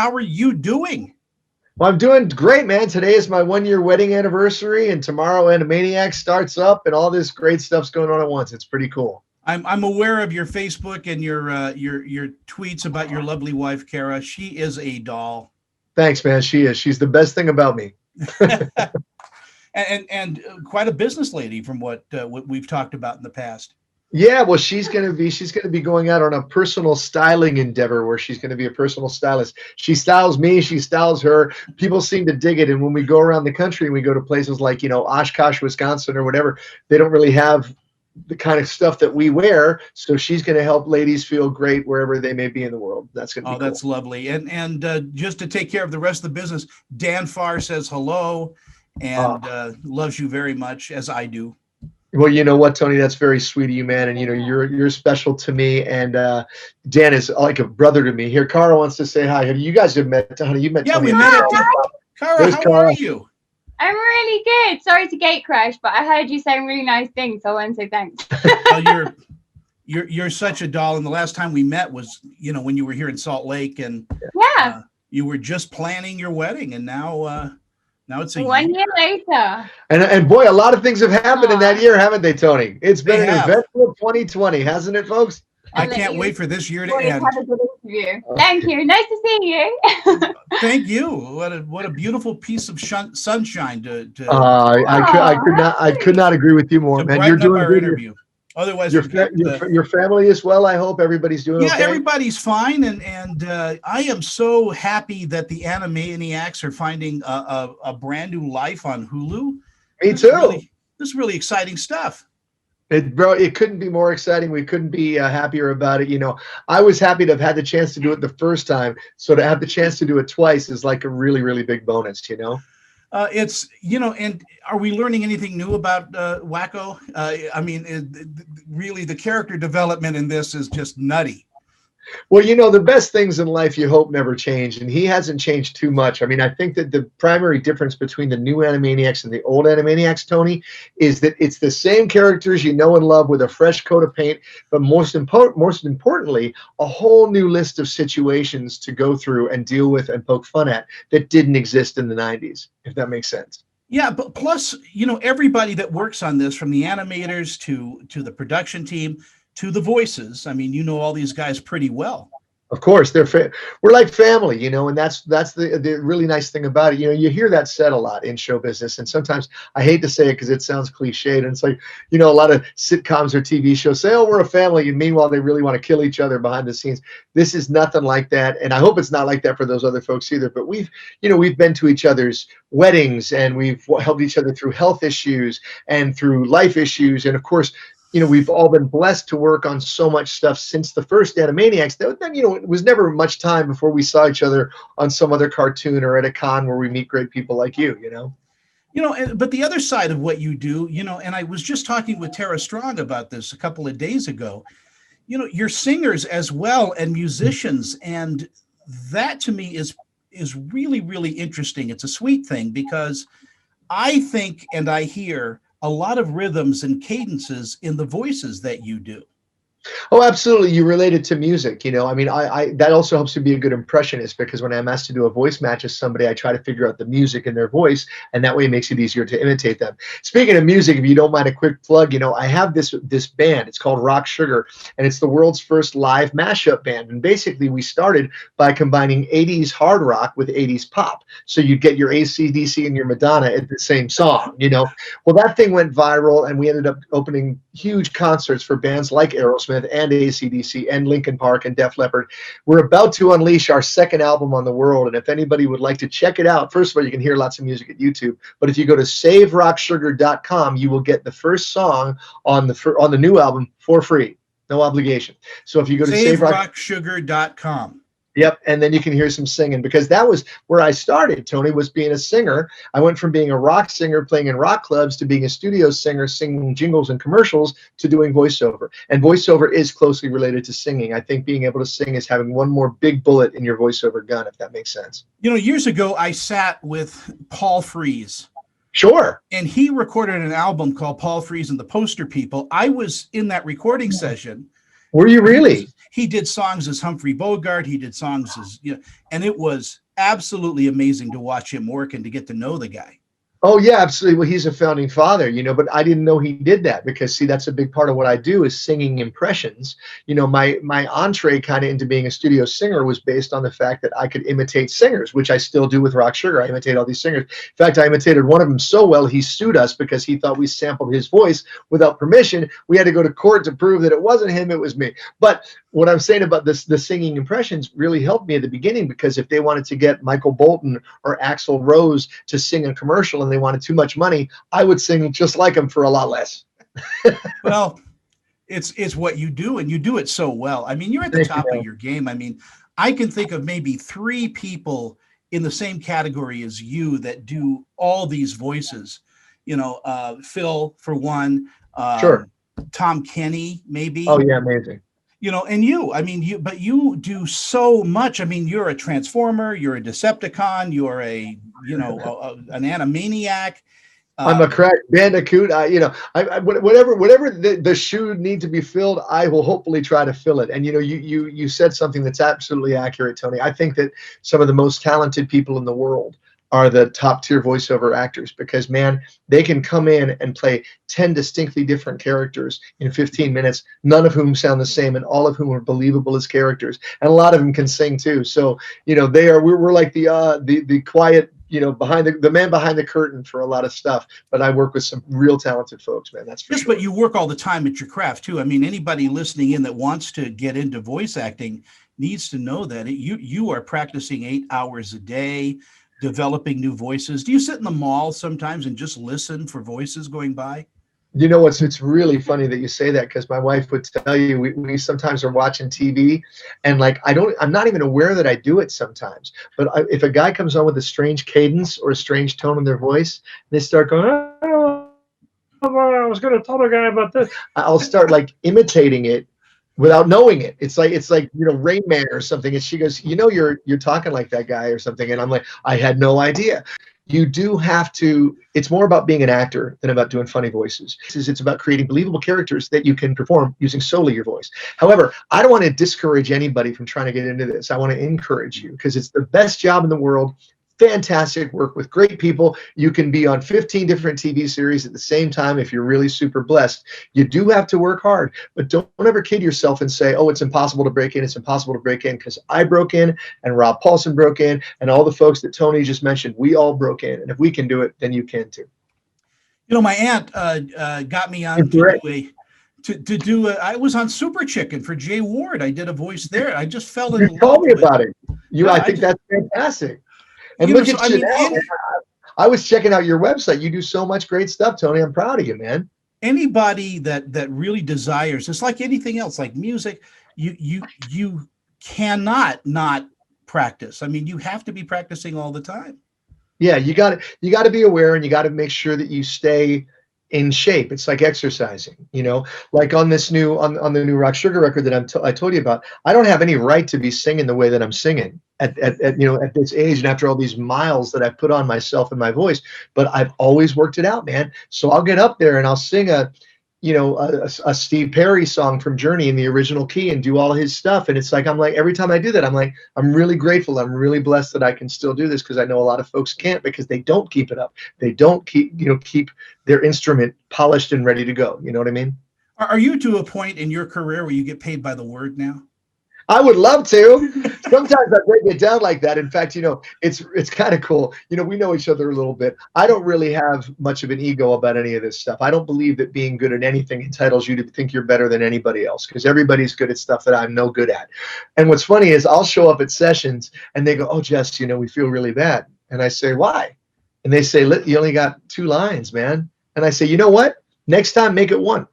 how are you doing? Well, I'm doing great, man. Today is my 1 year wedding anniversary, and tomorrow Animaniacs starts up, and all this great stuff's going on at once. It's pretty cool. I'm aware of your Facebook and your tweets about your lovely wife, Kara. She is a doll. Thanks, man. She is. She's the best thing about me. And quite a business lady from what we've talked about in the past. Yeah, well, she's gonna be going out on a personal styling endeavor where she's gonna be a personal stylist. She styles me, she styles her. People seem to dig it, and when we go around the country and we go to places like Oshkosh, Wisconsin, or whatever, they don't really have the kind of stuff that we wear. So she's gonna help ladies feel great wherever they may be in the world. That's gonna be Oh, cool. that's lovely. And just to take care of the rest of the business, Dan Farr says hello and loves you very much, as I do. Well, you know what, Tony? That's very sweet of you, man. And you're special to me. And Dan is like a brother to me. Here, Cara wants to say hi. You guys have met, honey. You met Yeah, Tony. we met at Hi. Cara, There's how Cara. are you? I'm really good. Sorry to gate crash, but I heard you saying really nice things, so I want to say thanks. Well, you're such a doll. And the last time we met was, when you were here in Salt Lake, and Yeah, you were just planning your wedding, and now it's a 1 year later. And boy, a lot of things have happened in that year, haven't they, Tony? It's been They an have. eventful 2020, hasn't it, folks? I I'll let can't you- wait for this year to Boys, end. have a good interview. Thank you. Nice to see you. Thank you. What a beautiful piece of sunshine to I could not agree with you more, man. You're brighten up doing our good. interview. Otherwise, Your family as well. I hope everybody's doing yeah, okay. everybody's fine, and I am so happy that the Animaniacs are finding a brand new life on Hulu. Me This too. is really exciting stuff. It couldn't be more exciting. We couldn't be happier about it. I was happy to have had the chance to do it the first time. So to have the chance to do it twice is like a really, really big bonus, It's and are we learning anything new about Wacko? I mean, really, the character development in this is just nutty. Well, the best things in life you hope never change, and he hasn't changed too much. I mean, I think that the primary difference between the new Animaniacs and the old Animaniacs, Tony, is that it's the same characters you know and love with a fresh coat of paint, but most importantly, a whole new list of situations to go through and deal with and poke fun at that didn't exist in the 90s, if that makes sense. Yeah, but plus, everybody that works on this, from the animators to the production team to the voices. I mean, all these guys pretty well. Of course, we're like family, and that's the really nice thing about it. You hear that said a lot in show business, and sometimes I hate to say it because it sounds cliched, and it's like, a lot of sitcoms or TV shows say, "Oh, we're a family," and meanwhile they really want to kill each other behind the scenes. This is nothing like that, and I hope it's not like that for those other folks either. But we've been to each other's weddings, and we've helped each other through health issues and through life issues, and of course, we've all been blessed to work on so much stuff since the first Animaniacs. Then, it was never much time before we saw each other on some other cartoon or at a con where we meet great people like you, But the other side of what you do, and I was just talking with Tara Strong about this a couple of days ago, you're singers as well and musicians. And that to me is really, really interesting. It's a sweet thing because I think, and I hear a lot of rhythms and cadences in the voices that you do. Oh, absolutely. You relate it to music. I mean, I that also helps to be a good impressionist, because when I'm asked to do a voice match of somebody, I try to figure out the music in their voice, and that way it makes it easier to imitate them. Speaking of music, if you don't mind a quick plug, I have this band. It's called Rock Sugar, and it's the world's first live mashup band. And basically, we started by combining 80s hard rock with 80s pop. So you'd get your AC/DC and your Madonna at the same song, Well, that thing went viral, and we ended up opening huge concerts for bands like Aerosmith and AC/DC and Linkin Park and Def Leppard. We're about to unleash our second album on the world, and if anybody would like to check it out, first of all, you can hear lots of music at YouTube, but if you go to saverocksugar.com, you will get the first song on the new album for free, no obligation. So if you go to saverocksugar.com. Yep, and then you can hear some singing, because that was where I started, Tony, was being a singer. I went from being a rock singer playing in rock clubs to being a studio singer singing jingles and commercials to doing voiceover. And voiceover is closely related to singing. I think being able to sing is having one more big bullet in your voiceover gun, if that makes sense. Years ago, I sat with Paul Frees. Sure. And he recorded an album called Paul Frees and the Poster People. I was in that recording session. Were you He really? was he did songs as Humphrey Bogart. He did songs as, and it was absolutely amazing to watch him work and to get to know the guy. Oh yeah, absolutely. Well, he's a founding father, but I didn't know he did that because see, that's a big part of what I do is singing impressions. My entree kind of into being a studio singer was based on the fact that I could imitate singers, which I still do with Rock Sugar. I imitate all these singers. In fact, I imitated one of them so well he sued us because he thought we sampled his voice without permission. We had to go to court to prove that it wasn't him, it was me. But what I'm saying about this, the singing impressions really helped me at the beginning because if they wanted to get Michael Bolton or Axl Rose to sing a commercial and they wanted too much money, I would sing just like them for a lot less. Well, it's what you do, and you do it so well. I mean, you're at the Thank you, top of man. your game. I mean, I can think of maybe three people in the same category as you that do all these voices. Phil for one, Sure. Tom Kenny Oh maybe. yeah, amazing. And I mean, but you do so much. I mean, you're a transformer, you're a Decepticon, you're an Animaniac. I'm a Um, crack bandicoot. Whatever the shoe need to be filled, I will hopefully try to fill it. And you said something that's absolutely accurate, Tony. I think that some of the most talented people in the world are the top tier voiceover actors because man, they can come in and play 10 distinctly different characters in 15 minutes, none of whom sound the same and all of whom are believable as characters. And a lot of them can sing too. So, we're like the quiet, behind the man behind the curtain for a lot of stuff. But I work with some real talented folks, man. That's for Yes, sure. but you work all the time at your craft too. I mean, anybody listening in that wants to get into voice acting needs to know that you are practicing 8 hours a day, developing new voices. Do you sit in the mall sometimes and just listen for voices going by? It's really funny that you say that because my wife would tell you we sometimes are watching TV and like I'm not even aware that I do it sometimes. But if a guy comes on with a strange cadence or a strange tone in their voice, they start going, "Oh, I was going to tell the guy about this." I'll start like imitating it without knowing it. It's like Rain Man or something. And she goes, you're talking like that guy or something. And I'm like, I had no idea. You do have to. It's more about being an actor than about doing funny voices. It's about creating believable characters that you can perform using solely your voice. However, I don't want to discourage anybody from trying to get into this. I want to encourage you because it's the best job in the world. Fantastic work with great people. You can be on 15 different TV series at the same time if you're really super blessed. You do have to work hard, but don't ever kid yourself and say, oh, it's impossible to break in. It's impossible to break in because I broke in and Rob Paulson broke in and all the folks that Tony just mentioned, we all broke in. And if we can do it, then you can too. My aunt got me on It's to great. do I was on Super Chicken for Jay Ward. I did a voice there. I just fell in You told love me with about it. it. Yeah, I think that's fantastic. And look so at I you mean, now, man. I was checking out your website. You do so much great stuff, Tony. I'm proud of you, man. anybody that really desires, it's like anything else, like music, you cannot not practice. I mean, you have to be practicing all the time. Yeah, you got to be aware and you got to make sure that you stay in shape. It's like exercising, like on this new on the new Rock Sugar record that I told you about. I don't have any right to be singing the way that I'm singing at this age and after all these miles that I've put on myself and my voice, but I've always worked it out, man. So I'll get up there and I'll sing a Steve Perry song from Journey in the original key and do all his stuff. And it's like, I'm like, every time I do that, I'm like, I'm really grateful. I'm really blessed that I can still do this because I know a lot of folks can't because they don't keep it up. They don't keep their instrument polished and ready to go. You know what I mean? Are you to a point in your career where you get paid by the word now? I would love to. Sometimes I break it down like that. In fact, it's kind of cool. We know each other a little bit. I don't really have much of an ego about any of this stuff. I don't believe that being good at anything entitles you to think you're better than anybody else because everybody's good at stuff that I'm no good at. And what's funny is I'll show up at sessions and they go, "Oh, Jess, we feel really bad." And I say, "Why?" And they say, "You only got 2 lines, man." And I say, "You know what? Next time, make it 1.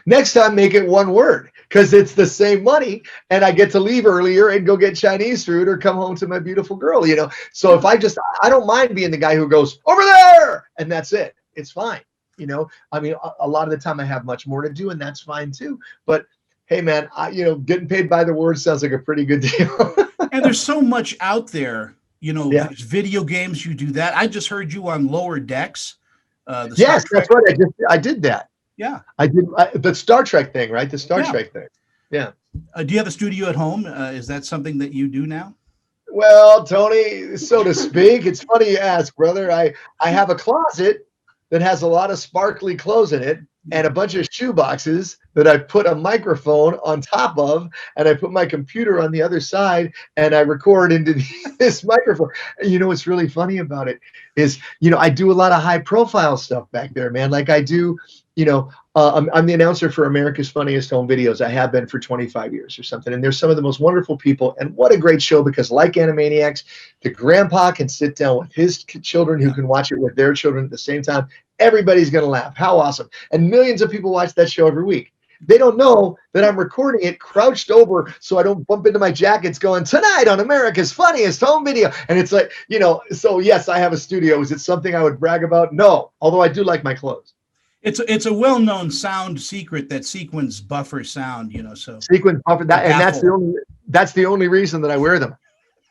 Next time, make it 1 word because it's the same money and I get to leave earlier and go get Chinese food or come home to my beautiful girl, So if I don't mind being the guy who goes over there and that's it. It's fine. I mean, a lot of the time I have much more to do and that's fine too. But hey, man, getting paid by the word sounds like a pretty good deal. And there's so much out there, Yeah. there's video games, you do that. I just heard you on Lower Decks, the Star Yes, Trek. that's right. I did that. Yeah. I did the Star Trek thing, right? The Star Yeah. Trek thing. Yeah. Do you have a studio at home? Is that something that you do now? Well, Tony, so to speak, it's funny you ask, brother. I have a closet that has a lot of sparkly clothes in it and a bunch of shoe boxes that I put a microphone on top of, and I put my computer on the other side, and I record into this microphone. You know what's really funny about it is, I do a lot of high profile stuff back there, man. Like I do, I'm the announcer for America's Funniest Home Videos. I have been for 25 years or something. And there's some of the most wonderful people. And what a great show, because like Animaniacs, the grandpa can sit down with his children who can watch it with their children at the same time. Everybody's going to laugh. How awesome. And millions of people watch that show every week. They don't know that I'm recording it crouched over so I don't bump into my jackets going, tonight on America's Funniest Home Video. And it's like, so yes, I have a studio. Is it something I would brag about? No, although I do like my clothes. It's a well-known sound secret that sequins buffer sound, so sequins buffer that, and that's the only reason that I wear them.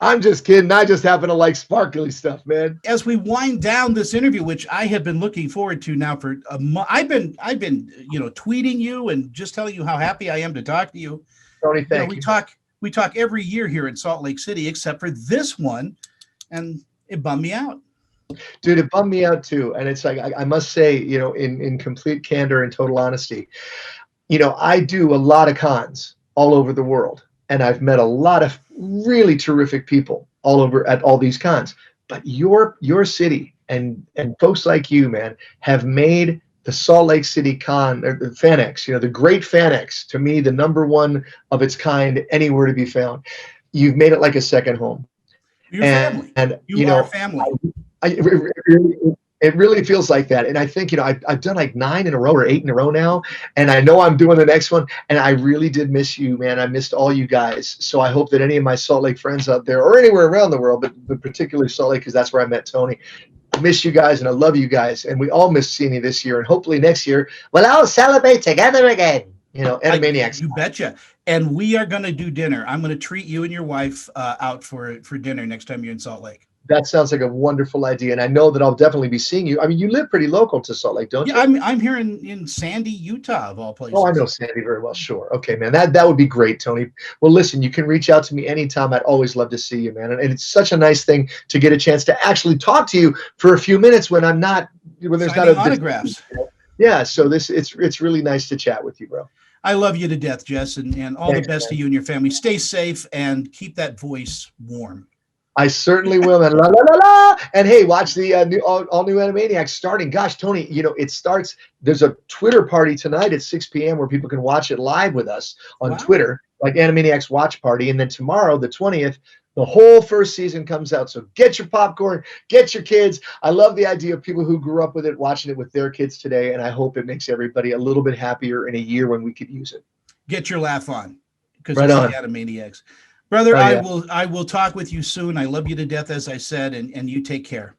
I'm just kidding. I just happen to like sparkly stuff, man. As we wind down this interview, which I have been looking forward to now for a month, I've been tweeting you and just telling you how happy I am to talk to you. Tony, thank you. We talk every year here in Salt Lake City, except for this one, and it bummed me out. Dude, it bummed me out too. And it's like, I must say, in complete candor and total honesty, I do a lot of cons all over the world. And I've met a lot of really terrific people all over at all these cons. But your city and folks like you, man, have made the Salt Lake City Con, or the FanX, the great FanX, to me, the number one of its kind anywhere to be found. You've made it like a second home. Your family. And you are family. It really feels like that. And I think, I've done like 9 in a row or 8 in a row now. And I know I'm doing the next one. And I really did miss you, man. I missed all you guys. So I hope that any of my Salt Lake friends out there, or anywhere around the world, but particularly Salt Lake, because that's where I met Tony, I miss you guys and I love you guys. And we all miss seeing you this year. And hopefully next year, we'll all celebrate together again. Animaniacs. You betcha. And we are going to do dinner. I'm going to treat you and your wife out for dinner next time you're in Salt Lake. That sounds like a wonderful idea, and I know that I'll definitely be seeing you. I mean, you live pretty local to Salt Lake, don't you? Yeah, I'm here in Sandy, Utah, of all places. Oh, I know Sandy very well. Sure. Okay, man. That would be great, Tony. Well, listen, you can reach out to me anytime. I'd always love to see you, man. And it's such a nice thing to get a chance to actually talk to you for a few minutes when there's signing not autographs. Yeah. So it's really nice to chat with you, bro. I love you to death, Jess, and all Thanks, the best man. to you and your family. Stay safe and keep that voice warm. I certainly will, man. La, la, la, la. And hey, watch the all new Animaniacs starting. Gosh, Tony, it starts. There's a Twitter party tonight at 6 p.m. where people can watch it live with us on Twitter, like Animaniacs Watch Party. And then tomorrow, the 20th, the whole first season comes out. So get your popcorn, get your kids. I love the idea of people who grew up with it, watching it with their kids today. And I hope it makes everybody a little bit happier in a year when we could use it. Get your laugh on, because right it's on. the Animaniacs. Brother, yeah. I will talk with you soon. I love you to death, as I said, and you take care.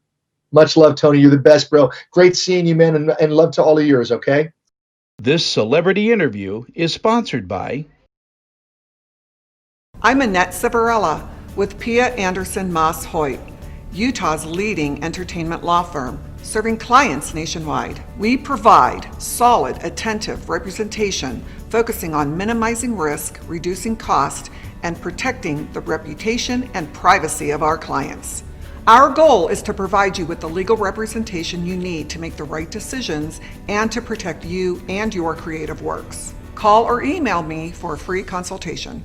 Much love, Tony. You're the best, bro. Great seeing you, man, and love to all of yours, okay? This celebrity interview is sponsored by... I'm Annette Civarella with Pia Anderson Moss Hoyt, Utah's leading entertainment law firm, serving clients nationwide. We provide solid, attentive representation focusing on minimizing risk, reducing cost, and protecting the reputation and privacy of our clients. Our goal is to provide you with the legal representation you need to make the right decisions and to protect you and your creative works. Call or email me for a free consultation.